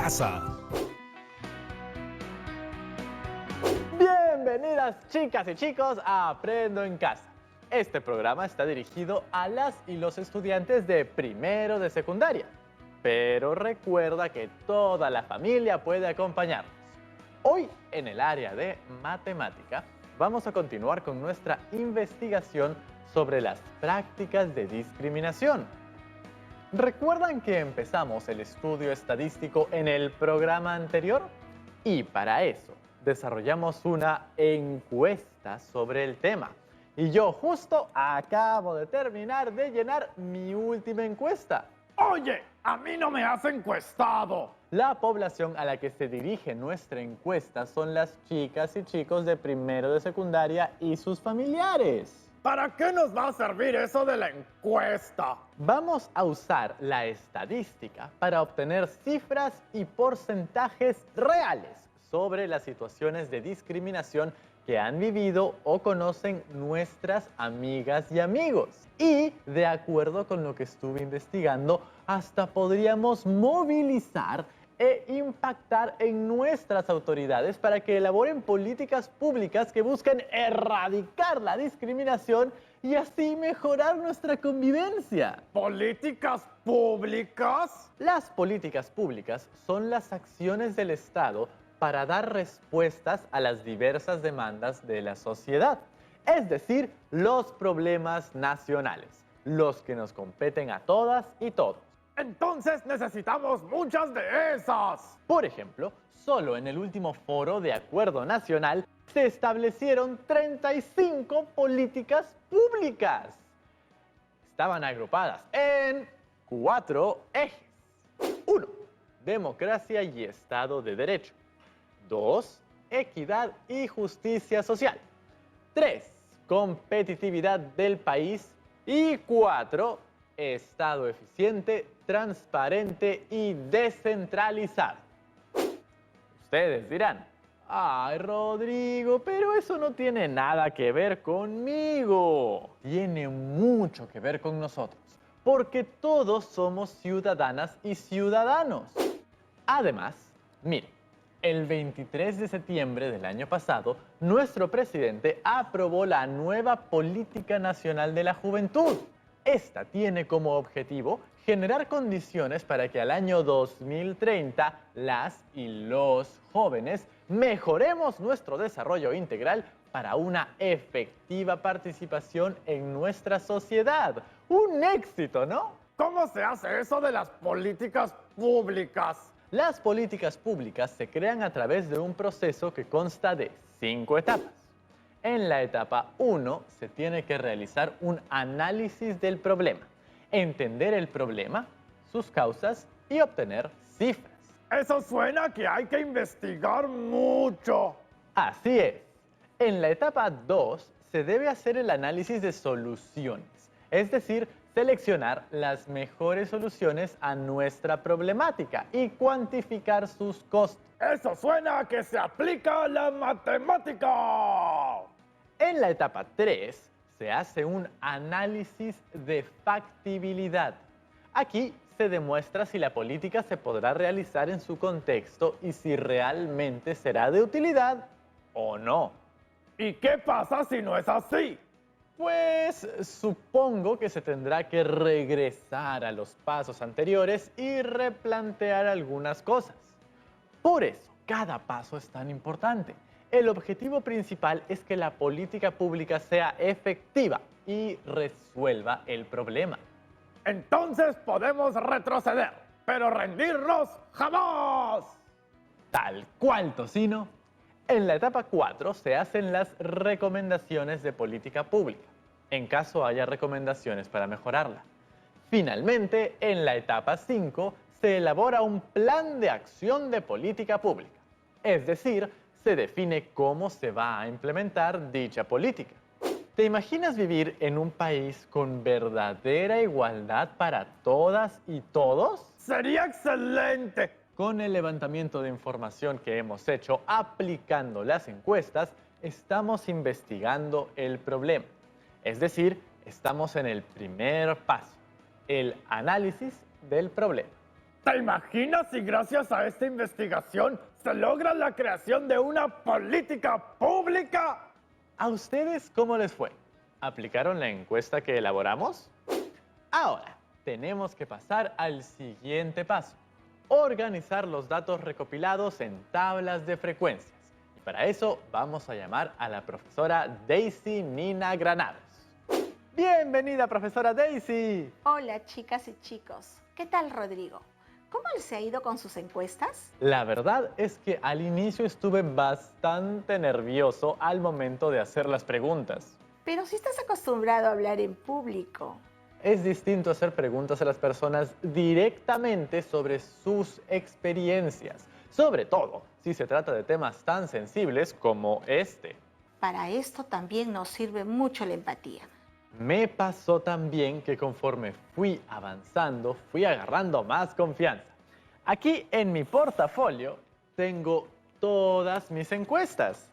casa. Bienvenidas chicas y chicos a Aprendo en Casa. Este programa está dirigido a las y los estudiantes de primero de secundaria. Pero recuerda que toda la familia puede acompañarnos. Hoy, en el área de matemática, vamos a continuar con nuestra investigación sobre las prácticas de discriminación. ¿Recuerdan que empezamos el estudio estadístico en el programa anterior? Y para eso desarrollamos una encuesta sobre el tema. Y yo justo acabo de terminar de llenar mi última encuesta. Oye, a mí no me has encuestado. La población a la que se dirige nuestra encuesta son las chicas y chicos de primero de secundaria y sus familiares. ¿Para qué nos va a servir eso de la encuesta? Vamos a usar la estadística para obtener cifras y porcentajes reales sobre las situaciones de discriminación que han vivido o conocen nuestras amigas y amigos. Y de acuerdo con lo que estuve investigando, hasta podríamos movilizar e impactar en nuestras autoridades para que elaboren políticas públicas que busquen erradicar la discriminación y así mejorar nuestra convivencia. ¿Políticas públicas? Las políticas públicas son las acciones del Estado para dar respuestas a las diversas demandas de la sociedad, es decir, los problemas nacionales, los que nos competen a todas y todos. Entonces necesitamos muchas de esas. Por ejemplo, solo en el último foro de Acuerdo Nacional se establecieron 35 políticas públicas. Estaban agrupadas en 4 ejes. 1. Democracia y Estado de Derecho. 2. Equidad y justicia social. 3. Competitividad del país. Y 4. Estado eficiente, transparente y descentralizado. Ustedes dirán, ay Rodrigo, pero eso no tiene nada que ver conmigo. Tiene mucho que ver con nosotros, porque todos somos ciudadanas y ciudadanos. Además, miren, el 23 de septiembre del año pasado, nuestro presidente aprobó la nueva Política Nacional de la Juventud. Esta tiene como objetivo generar condiciones para que al año 2030 las y los jóvenes mejoremos nuestro desarrollo integral para una efectiva participación en nuestra sociedad. ¡Un éxito!, ¿no? ¿Cómo se hace eso de las políticas públicas? Las políticas públicas se crean a través de un proceso que consta de 5 etapas. En la etapa 1 se tiene que realizar un análisis del problema, entender el problema, sus causas y obtener cifras. Eso suena que hay que investigar mucho. Así es. En la etapa 2 se debe hacer el análisis de soluciones, es decir, seleccionar las mejores soluciones a nuestra problemática y cuantificar sus costos. Eso suena a que se aplica la matemática. En la etapa 3 se hace un análisis de factibilidad. Aquí se demuestra si la política se podrá realizar en su contexto y si realmente será de utilidad o no. ¿Y qué pasa si no es así? Pues supongo que se tendrá que regresar a los pasos anteriores y replantear algunas cosas. Por eso, cada paso es tan importante. El objetivo principal es que la política pública sea efectiva y resuelva el problema. Entonces podemos retroceder, pero rendirnos jamás. Tal cual, Tocino. En la etapa 4 se hacen las recomendaciones de política pública, en caso haya recomendaciones para mejorarla. Finalmente, en la etapa 5 se elabora un plan de acción de política pública, es decir, se define cómo se va a implementar dicha política. ¿Te imaginas vivir en un país con verdadera igualdad para todas y todos? ¡Sería excelente! Con el levantamiento de información que hemos hecho aplicando las encuestas, estamos investigando el problema. Es decir, estamos en el primer paso, el análisis del problema. ¿Te imaginas si gracias a esta investigación se logra la creación de una política pública? ¿A ustedes cómo les fue? ¿Aplicaron la encuesta que elaboramos? Ahora, tenemos que pasar al siguiente paso. Organizar los datos recopilados en tablas de frecuencias. Y para eso vamos a llamar a la profesora Daisy Nina Granados. ¡Bienvenida, profesora Daisy! Hola, chicas y chicos. ¿Qué tal, Rodrigo? ¿Cómo les ha ido con sus encuestas? La verdad es que al inicio estuve bastante nervioso al momento de hacer las preguntas. Pero si estás acostumbrado a hablar en público. Es distinto hacer preguntas a las personas directamente sobre sus experiencias, sobre todo si se trata de temas tan sensibles como este. Para esto también nos sirve mucho la empatía. Me pasó también que conforme fui avanzando, fui agarrando más confianza. Aquí en mi portafolio tengo todas mis encuestas.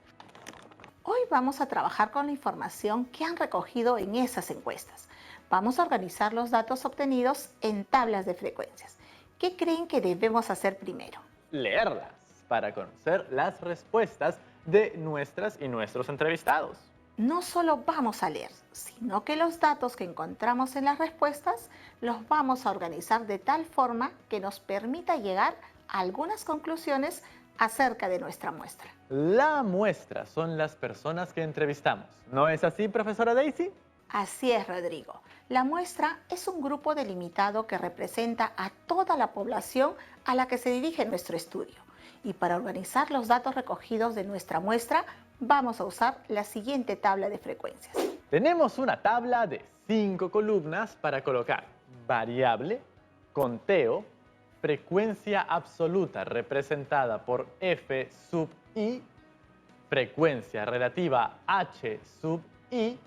Hoy vamos a trabajar con la información que han recogido en esas encuestas. Vamos a organizar los datos obtenidos en tablas de frecuencias. ¿Qué creen que debemos hacer primero? Leerlas para conocer las respuestas de nuestras y nuestros entrevistados. No solo vamos a leer, sino que los datos que encontramos en las respuestas los vamos a organizar de tal forma que nos permita llegar a algunas conclusiones acerca de nuestra muestra. La muestra son las personas que entrevistamos. ¿No es así, profesora Daisy? Así es, Rodrigo. La muestra es un grupo delimitado que representa a toda la población a la que se dirige nuestro estudio. Y para organizar los datos recogidos de nuestra muestra, vamos a usar la siguiente tabla de frecuencias. Tenemos una tabla de 5 columnas para colocar variable, conteo, frecuencia absoluta representada por F sub i, frecuencia relativa H sub i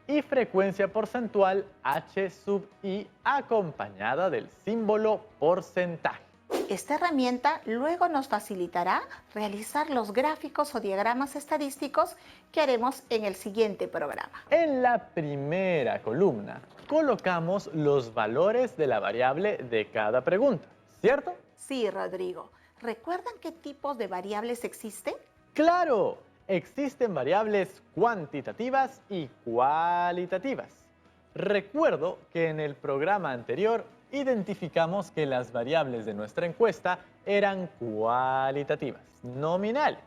y frecuencia porcentual H sub i acompañada del símbolo porcentaje. Esta herramienta luego nos facilitará realizar los gráficos o diagramas estadísticos que haremos en el siguiente programa. En la primera columna colocamos los valores de la variable de cada pregunta, ¿cierto? Sí, Rodrigo. ¿Recuerdan qué tipos de variables existen? ¡Claro! Existen variables cuantitativas y cualitativas. Recuerdo que en el programa anterior identificamos que las variables de nuestra encuesta eran cualitativas, nominales,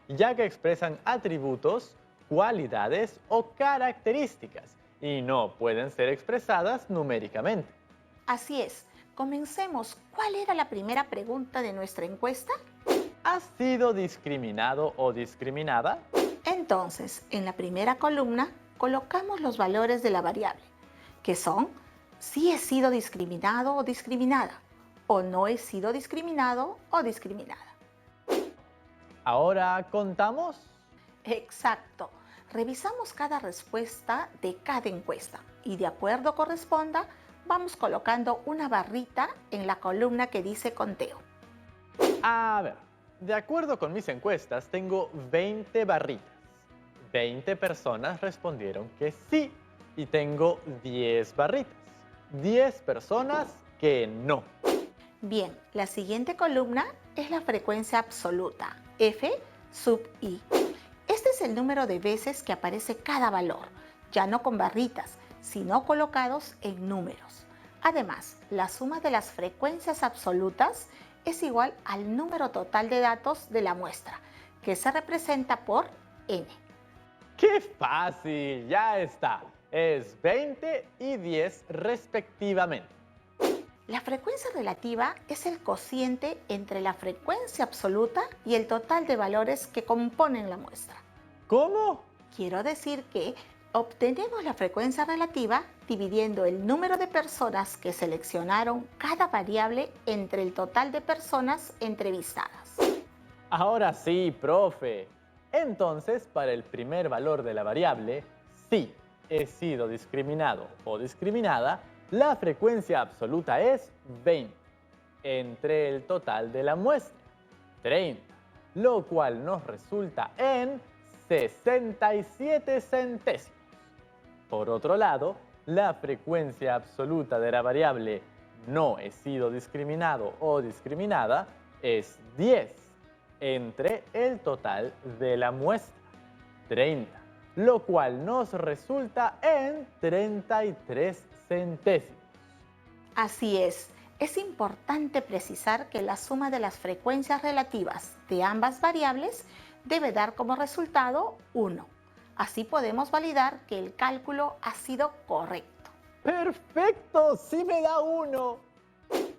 ya que expresan atributos, cualidades o características y no pueden ser expresadas numéricamente. Así es. Comencemos. ¿Cuál era la primera pregunta de nuestra encuesta? ¿Has sido discriminado o discriminada? Entonces, en la primera columna colocamos los valores de la variable, que son si he sido discriminado o discriminada, o no he sido discriminado o discriminada. ¿Ahora contamos? Exacto. Revisamos cada respuesta de cada encuesta y de acuerdo corresponda, vamos colocando una barrita en la columna que dice conteo. A ver, de acuerdo con mis encuestas, tengo 20 barritas. 20 personas respondieron que sí y tengo 10 barritas. 10 personas que no. Bien, la siguiente columna es la frecuencia absoluta, F sub i. Este es el número de veces que aparece cada valor, ya no con barritas, sino colocados en números. Además, la suma de las frecuencias absolutas es igual al número total de datos de la muestra, que se representa por n. ¡Qué fácil! Ya está. Es 20 y 10 respectivamente. La frecuencia relativa es el cociente entre la frecuencia absoluta y el total de valores que componen la muestra. ¿Cómo? Quiero decir que obtenemos la frecuencia relativa dividiendo el número de personas que seleccionaron cada variable entre el total de personas entrevistadas. Ahora sí, profe. Entonces, para el primer valor de la variable, sí he sido discriminado o discriminada, la frecuencia absoluta es 20 entre el total de la muestra, 30, lo cual nos resulta en 67 centésimos. Por otro lado, la frecuencia absoluta de la variable no he sido discriminado o discriminada es 10 entre el total de la muestra, 30, lo cual nos resulta en 33 centésimos. Así es importante precisar que la suma de las frecuencias relativas de ambas variables debe dar como resultado 1. Así podemos validar que el cálculo ha sido correcto. ¡Perfecto! ¡Sí me da 1!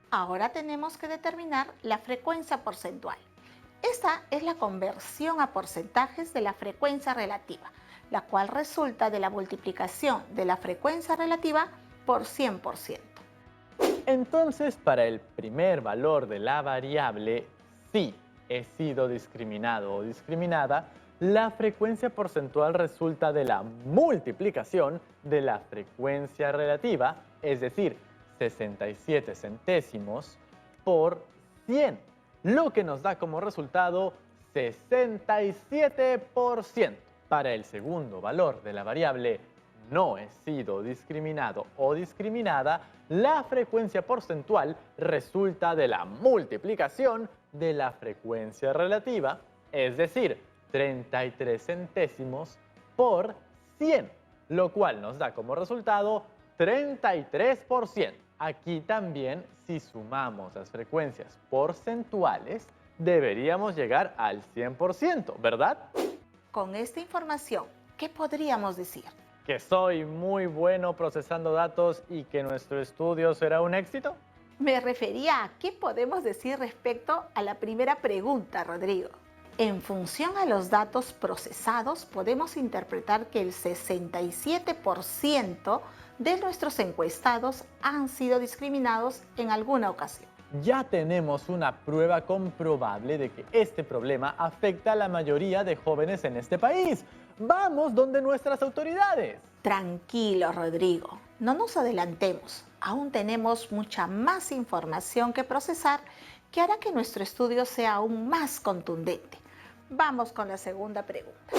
Ahora tenemos que determinar la frecuencia porcentual. Esta es la conversión a porcentajes de la frecuencia relativa, la cual resulta de la multiplicación de la frecuencia relativa por 100%. Entonces, para el primer valor de la variable sí he sido discriminado o discriminada, la frecuencia porcentual resulta de la multiplicación de la frecuencia relativa, es decir, 67 centésimos por 100, lo que nos da como resultado 67%. Para el segundo valor de la variable no he sido discriminado o discriminada, la frecuencia porcentual resulta de la multiplicación de la frecuencia relativa, es decir, 33 centésimos por 100, lo cual nos da como resultado 33%. Aquí también, si sumamos las frecuencias porcentuales, deberíamos llegar al 100%, ¿verdad? Con esta información, ¿qué podríamos decir? ¿Que soy muy bueno procesando datos y que nuestro estudio será un éxito? Me refería a qué podemos decir respecto a la primera pregunta, Rodrigo. En función a los datos procesados, podemos interpretar que el 67% de nuestros encuestados han sido discriminados en alguna ocasión. Ya tenemos una prueba comprobable de que este problema afecta a la mayoría de jóvenes en este país. ¡Vamos donde nuestras autoridades! Tranquilo, Rodrigo, no nos adelantemos. Aún tenemos mucha más información que procesar que hará que nuestro estudio sea aún más contundente. Vamos con la segunda pregunta.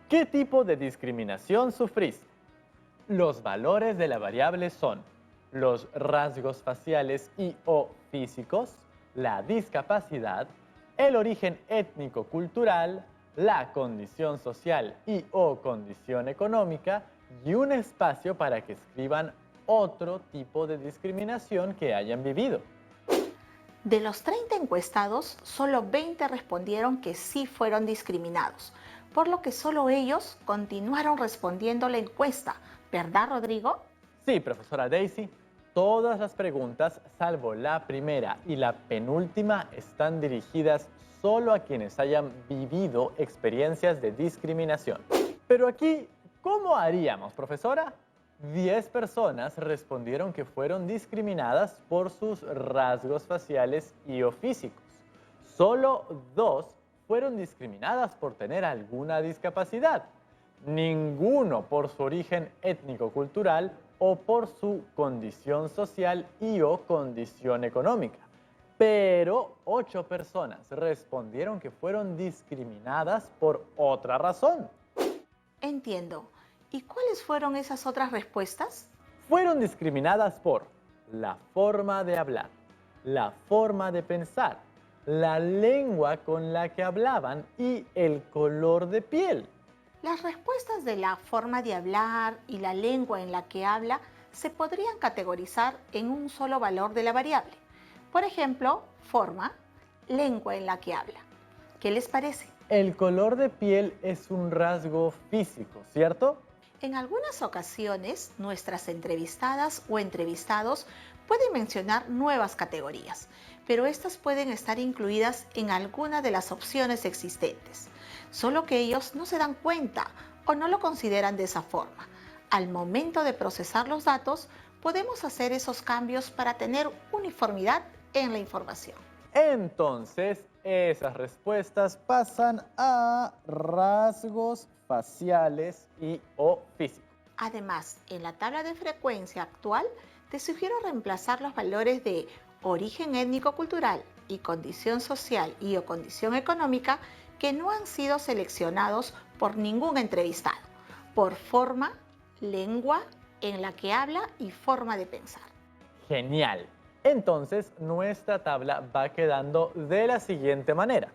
¿Qué tipo de discriminación sufriste? Los valores de la variable son los rasgos faciales y o físicos, la discapacidad, el origen étnico-cultural, la condición social y o condición económica y un espacio para que escriban otro tipo de discriminación que hayan vivido. De los 30 encuestados, solo 20 respondieron que sí fueron discriminados, por lo que solo ellos continuaron respondiendo la encuesta, ¿verdad, Rodrigo? Sí, profesora Daisy, todas las preguntas, salvo la primera y la penúltima, están dirigidas solo a quienes hayan vivido experiencias de discriminación. Pero aquí, ¿cómo haríamos, profesora? 10 personas respondieron que fueron discriminadas por sus rasgos faciales y o físicos. Solo 2 fueron discriminadas por tener alguna discapacidad. Ninguno por su origen étnico-cultural o por su condición social y o condición económica. Pero 8 personas respondieron que fueron discriminadas por otra razón. Entiendo. ¿Y cuáles fueron esas otras respuestas? Fueron discriminadas por la forma de hablar, la forma de pensar, la lengua con la que hablaban y el color de piel. Las respuestas de la forma de hablar y la lengua en la que habla se podrían categorizar en un solo valor de la variable. Por ejemplo, forma, lengua en la que habla. ¿Qué les parece? El color de piel es un rasgo físico, ¿cierto? En algunas ocasiones, nuestras entrevistadas o entrevistados pueden mencionar nuevas categorías, pero estas pueden estar incluidas en alguna de las opciones existentes, solo que ellos no se dan cuenta o no lo consideran de esa forma. Al momento de procesar los datos, podemos hacer esos cambios para tener uniformidad en la información. Entonces, esas respuestas pasan a rasgos faciales y o físicos. Además, en la tabla de frecuencia actual, te sugiero reemplazar los valores de origen étnico-cultural y condición social y o condición económica que no han sido seleccionados por ningún entrevistado, por forma, lengua en la que habla y forma de pensar. Genial. Entonces, nuestra tabla va quedando de la siguiente manera.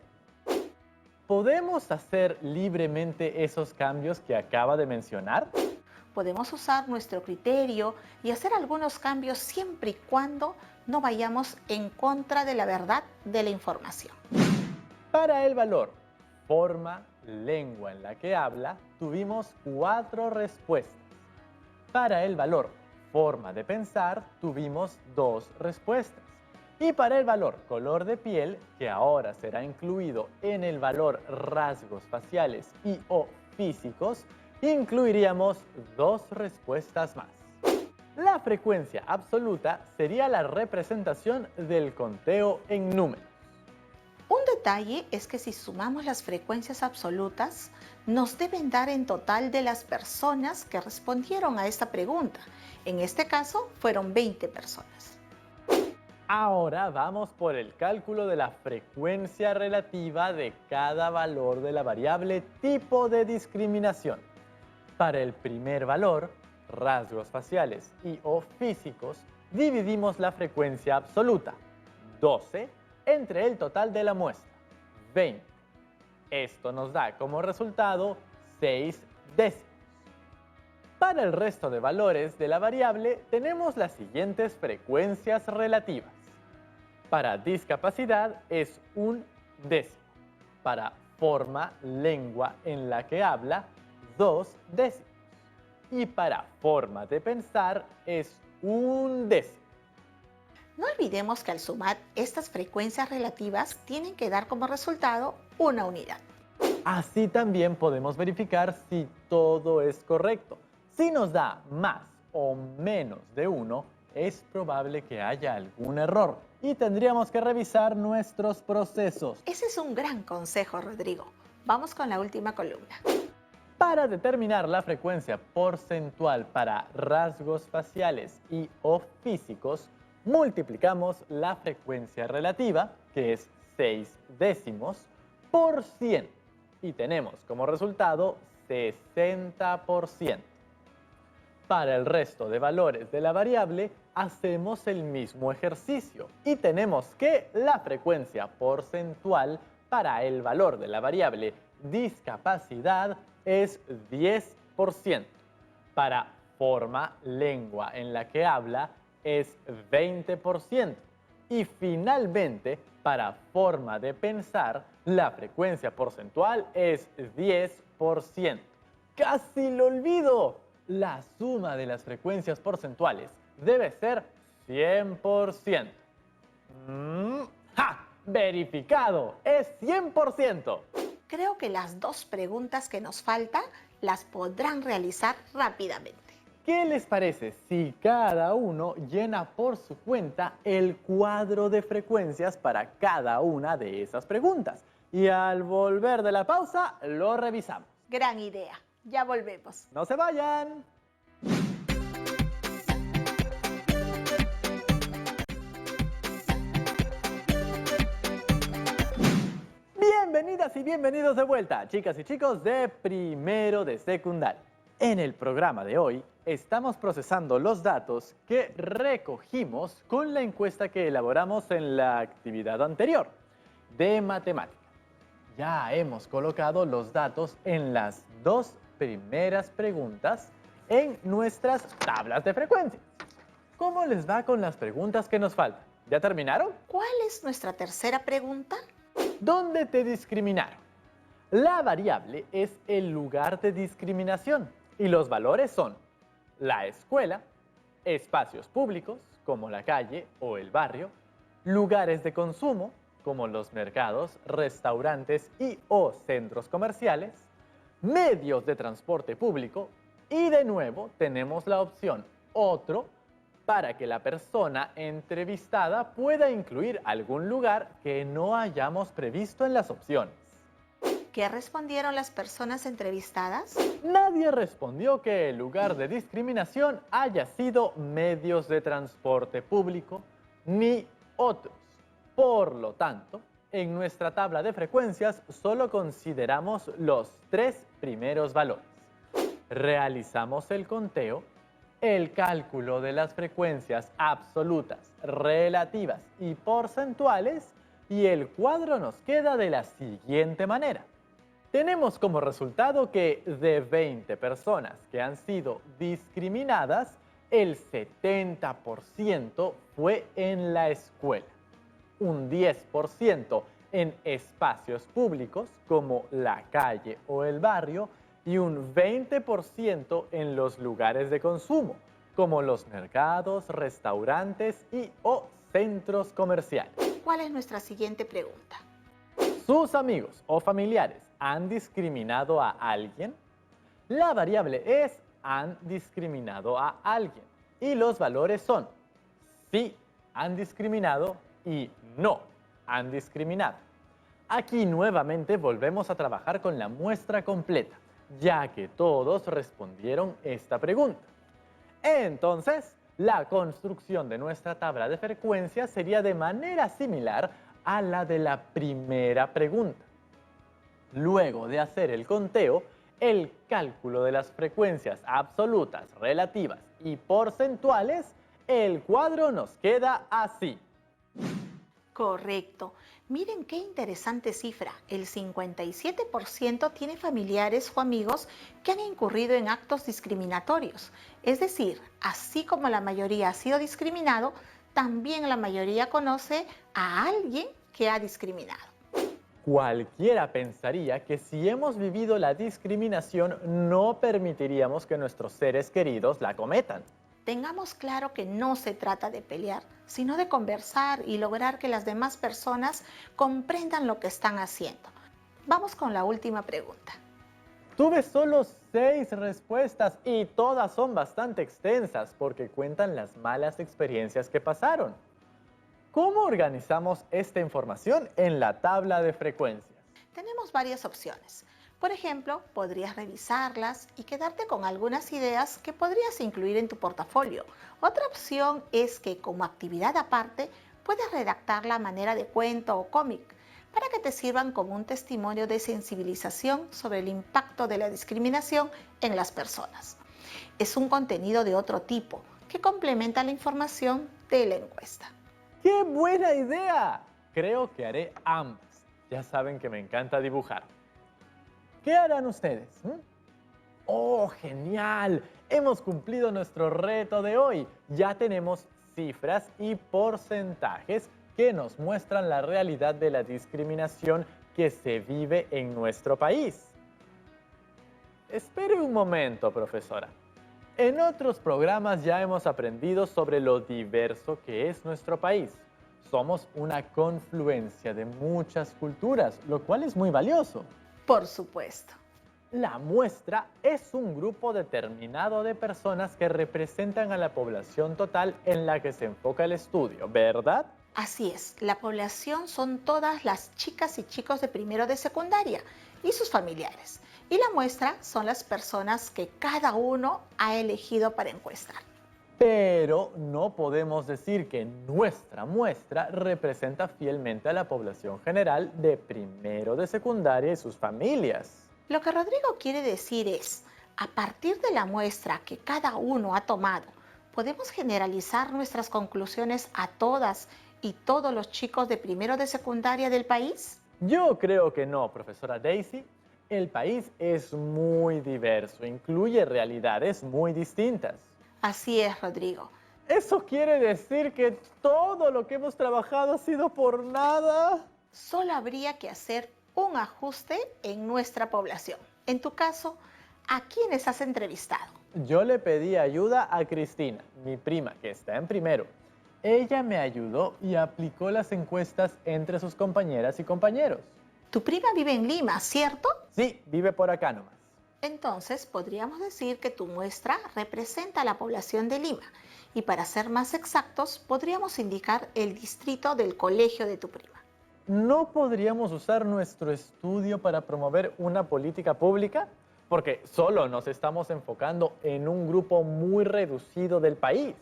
¿Podemos hacer libremente esos cambios que acaba de mencionar? Podemos usar nuestro criterio y hacer algunos cambios siempre y cuando no vayamos en contra de la verdad de la información. Para el valor forma, lengua en la que habla, tuvimos 4 respuestas. Para el valor forma de pensar, tuvimos 2 respuestas. Y para el valor color de piel, que ahora será incluido en el valor rasgos faciales y o físicos, incluiríamos 2 respuestas más. La frecuencia absoluta sería la representación del conteo en números. Un detalle es que si sumamos las frecuencias absolutas, nos deben dar en total de las personas que respondieron a esta pregunta. En este caso, fueron 20 personas. Ahora vamos por el cálculo de la frecuencia relativa de cada valor de la variable tipo de discriminación. Para el primer valor, rasgos faciales y o físicos, dividimos la frecuencia absoluta, 12, entre el total de la muestra, 20. Esto nos da como resultado 6 décimos. Para el resto de valores de la variable tenemos las siguientes frecuencias relativas. Para discapacidad es 1 décimo. Para forma, lengua en la que habla, 2 décimos. Y para forma de pensar es 1 décimo. No olvidemos que al sumar estas frecuencias relativas tienen que dar como resultado una unidad. Así también podemos verificar si todo es correcto. Si nos da más o menos de 1, es probable que haya algún error y tendríamos que revisar nuestros procesos. Ese es un gran consejo, Rodrigo. Vamos con la última columna. Para determinar la frecuencia porcentual para rasgos faciales y o físicos, multiplicamos la frecuencia relativa, que es 6 décimos, por 100 y tenemos como resultado 60%. Para el resto de valores de la variable, hacemos el mismo ejercicio y tenemos que la frecuencia porcentual para el valor de la variable discapacidad es 10%. Para forma, lengua en la que habla es 20%. Y finalmente, para forma de pensar, la frecuencia porcentual es 10%. ¡Casi lo olvido! La suma de las frecuencias porcentuales debe ser 100%. ¡Ja! ¡Verificado! ¡Es 100%! Creo que las 2 preguntas que nos faltan las podrán realizar rápidamente. ¿Qué les parece si cada uno llena por su cuenta el cuadro de frecuencias para cada una de esas preguntas? Y al volver de la pausa, lo revisamos. Gran idea. Ya volvemos. ¡No se vayan! Bienvenidas y bienvenidos de vuelta, chicas y chicos de primero de secundaria. En el programa de hoy estamos procesando los datos que recogimos con la encuesta que elaboramos en la actividad anterior de matemática. Ya hemos colocado los datos en las 2 primeras preguntas en nuestras tablas de frecuencias. ¿Cómo les va con las preguntas que nos faltan? ¿Ya terminaron? ¿Cuál es nuestra tercera pregunta? ¿Dónde te discriminaron? La variable es el lugar de discriminación y los valores son la escuela, espacios públicos como la calle o el barrio, lugares de consumo como los mercados, restaurantes y o centros comerciales, medios de transporte público y de nuevo tenemos la opción otro para que la persona entrevistada pueda incluir algún lugar que no hayamos previsto en las opciones. ¿Qué respondieron las personas entrevistadas? Nadie respondió que el lugar de discriminación haya sido medios de transporte público ni otros. Por lo tanto, en nuestra tabla de frecuencias solo consideramos los 3 primeros valores. Realizamos el conteo el cálculo de las frecuencias absolutas, relativas y porcentuales, y el cuadro nos queda de la siguiente manera. Tenemos como resultado que de 20 personas que han sido discriminadas, el 70% fue en la escuela, un 10% en espacios públicos como la calle o el barrio y un 20% en los lugares de consumo, como los mercados, restaurantes y o centros comerciales. ¿Cuál es nuestra siguiente pregunta? ¿Sus amigos o familiares han discriminado a alguien? La variable es han discriminado a alguien y los valores son sí han discriminado y no han discriminado. Aquí nuevamente volvemos a trabajar con la muestra completa, ya que todos respondieron esta pregunta. Entonces, la construcción de nuestra tabla de frecuencias sería de manera similar a la de la primera pregunta. Luego de hacer el conteo, el cálculo de las frecuencias absolutas, relativas y porcentuales, el cuadro nos queda así. Correcto. Miren qué interesante cifra. El 57% tiene familiares o amigos que han incurrido en actos discriminatorios. Es decir, así como la mayoría ha sido discriminado, también la mayoría conoce a alguien que ha discriminado. Cualquiera pensaría que si hemos vivido la discriminación, no permitiríamos que nuestros seres queridos la cometan. Tengamos claro que no se trata de pelear, sino de conversar y lograr que las demás personas comprendan lo que están haciendo. Vamos con la última pregunta. Tuve solo 6 respuestas y todas son bastante extensas porque cuentan las malas experiencias que pasaron. ¿Cómo organizamos esta información en la tabla de frecuencias? Tenemos varias opciones. Por ejemplo, podrías revisarlas y quedarte con algunas ideas que podrías incluir en tu portafolio. Otra opción es que como actividad aparte puedes redactarla a manera de cuento o cómic para que te sirvan como un testimonio de sensibilización sobre el impacto de la discriminación en las personas. Es un contenido de otro tipo que complementa la información de la encuesta. ¡Qué buena idea! Creo que haré ambas. Ya saben que me encanta dibujar. ¿Qué harán ustedes? ¡Oh, genial! Hemos cumplido nuestro reto de hoy. Ya tenemos cifras y porcentajes que nos muestran la realidad de la discriminación que se vive en nuestro país. Espere un momento, profesora. En otros programas ya hemos aprendido sobre lo diverso que es nuestro país. Somos una confluencia de muchas culturas, lo cual es muy valioso. Por supuesto. La muestra es un grupo determinado de personas que representan a la población total en la que se enfoca el estudio, ¿verdad? Así es, la población son todas las chicas y chicos de primero de secundaria y sus familiares. Y la muestra son las personas que cada uno ha elegido para encuestar. Pero no podemos decir que nuestra muestra representa fielmente a la población general de primero de secundaria y sus familias. Lo que Rodrigo quiere decir es, a partir de la muestra que cada uno ha tomado, ¿podemos generalizar nuestras conclusiones a todas y todos los chicos de primero de secundaria del país? Yo creo que no, profesora Daisy. El país es muy diverso, incluye realidades muy distintas. Así es, Rodrigo. ¿Eso quiere decir que todo lo que hemos trabajado ha sido por nada? Solo habría que hacer un ajuste en nuestra población. En tu caso, ¿a quiénes has entrevistado? Yo le pedí ayuda a Cristina, mi prima, que está en primero. Ella me ayudó y aplicó las encuestas entre sus compañeras y compañeros. Tu prima vive en Lima, ¿cierto? Sí, vive por acá nomás. Entonces, podríamos decir que tu muestra representa a la población de Lima. Y para ser más exactos, podríamos indicar el distrito del colegio de tu prima. ¿No podríamos usar nuestro estudio para promover una política pública? Porque solo nos estamos enfocando en un grupo muy reducido del país.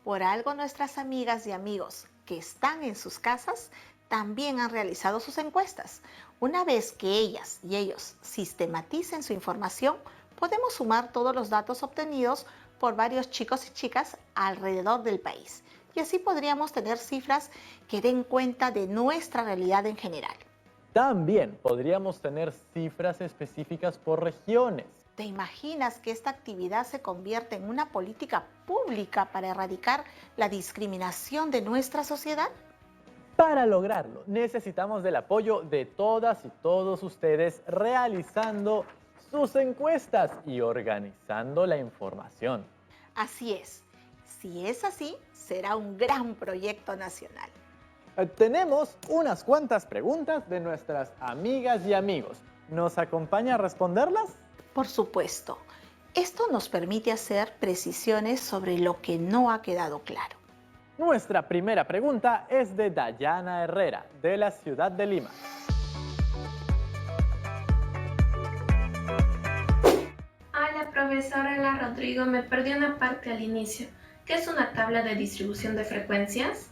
Por algo nuestras amigas y amigos que están en sus casas también han realizado sus encuestas. Una vez que ellas y ellos sistematicen su información, Podemos sumar todos los datos obtenidos por varios chicos y chicas alrededor del país. Y así podríamos tener cifras que den cuenta de nuestra realidad en general. También podríamos tener cifras específicas por regiones. ¿Te imaginas que esta actividad se convierte en una política pública para erradicar la discriminación de nuestra sociedad? Para lograrlo, necesitamos del apoyo de todas y todos ustedes realizando sus encuestas y organizando la información. Así es. Si es así, será un gran proyecto nacional. Tenemos unas cuantas preguntas de nuestras amigas y amigos. ¿Nos acompaña a responderlas? Por supuesto, esto nos permite hacer precisiones sobre lo que no ha quedado claro. Nuestra primera pregunta es de Dayana Herrera, de la ciudad de Lima. Hola, profesora Rodrigo, me perdí una parte al inicio. ¿Qué es una tabla de distribución de frecuencias?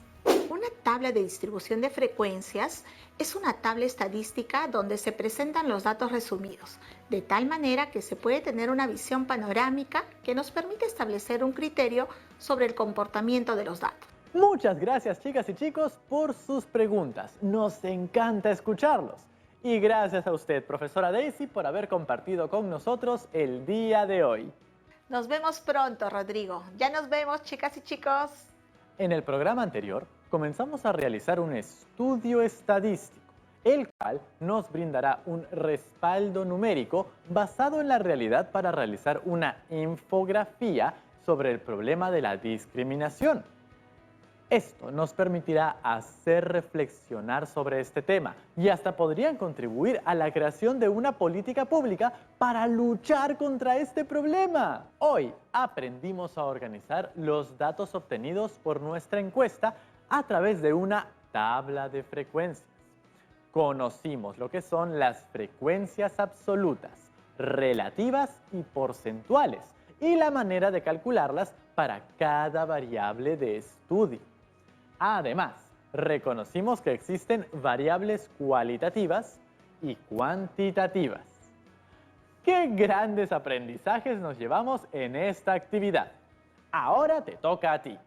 Una tabla de distribución de frecuencias es una tabla estadística donde se presentan los datos resumidos, de tal manera que se puede tener una visión panorámica que nos permite establecer un criterio sobre el comportamiento de los datos. Muchas gracias, chicas y chicos, por sus preguntas. Nos encanta escucharlos. Y gracias a usted, profesora Daisy, por haber compartido con nosotros el día de hoy. Nos vemos pronto, Rodrigo. Ya nos vemos, chicas y chicos. En el programa anterior, comenzamos a realizar un estudio estadístico, el cual nos brindará un respaldo numérico basado en la realidad para realizar una infografía sobre el problema de la discriminación. Esto nos permitirá hacer reflexionar sobre este tema y hasta podrían contribuir a la creación de una política pública para luchar contra este problema. Hoy aprendimos a organizar los datos obtenidos por nuestra encuesta a través de una tabla de frecuencias. Conocimos lo que son las frecuencias absolutas, relativas y porcentuales y la manera de calcularlas para cada variable de estudio. Además, reconocimos que existen variables cualitativas y cuantitativas. ¡Qué grandes aprendizajes nos llevamos en esta actividad! Ahora te toca a ti.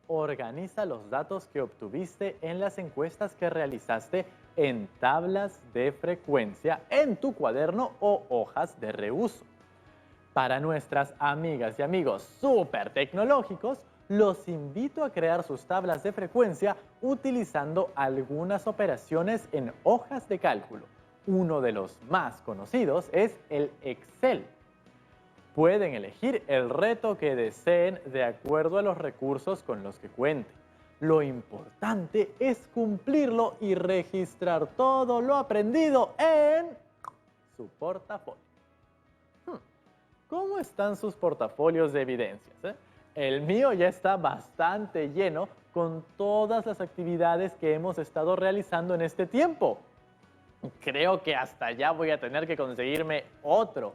Organiza los datos que obtuviste en las encuestas que realizaste en tablas de frecuencia en tu cuaderno o hojas de reuso. Para nuestras amigas y amigos súper tecnológicos, los invito a crear sus tablas de frecuencia utilizando algunas operaciones en hojas de cálculo. Uno de los más conocidos es el Excel. Pueden elegir el reto que deseen de acuerdo a los recursos con los que cuenten. Lo importante es cumplirlo y registrar todo lo aprendido en su portafolio. ¿Cómo están sus portafolios de evidencias? El mío ya está bastante lleno con todas las actividades que hemos estado realizando en este tiempo. Creo que hasta ya voy a tener que conseguirme otro.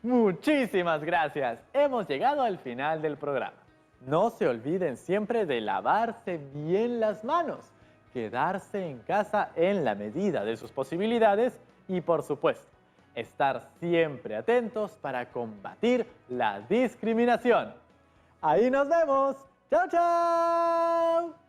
Muchísimas gracias. Hemos llegado al final del programa. No se olviden siempre de lavarse bien las manos, quedarse en casa en la medida de sus posibilidades y, por supuesto, estar siempre atentos para combatir la discriminación. Ahí nos vemos. ¡Chao, chao!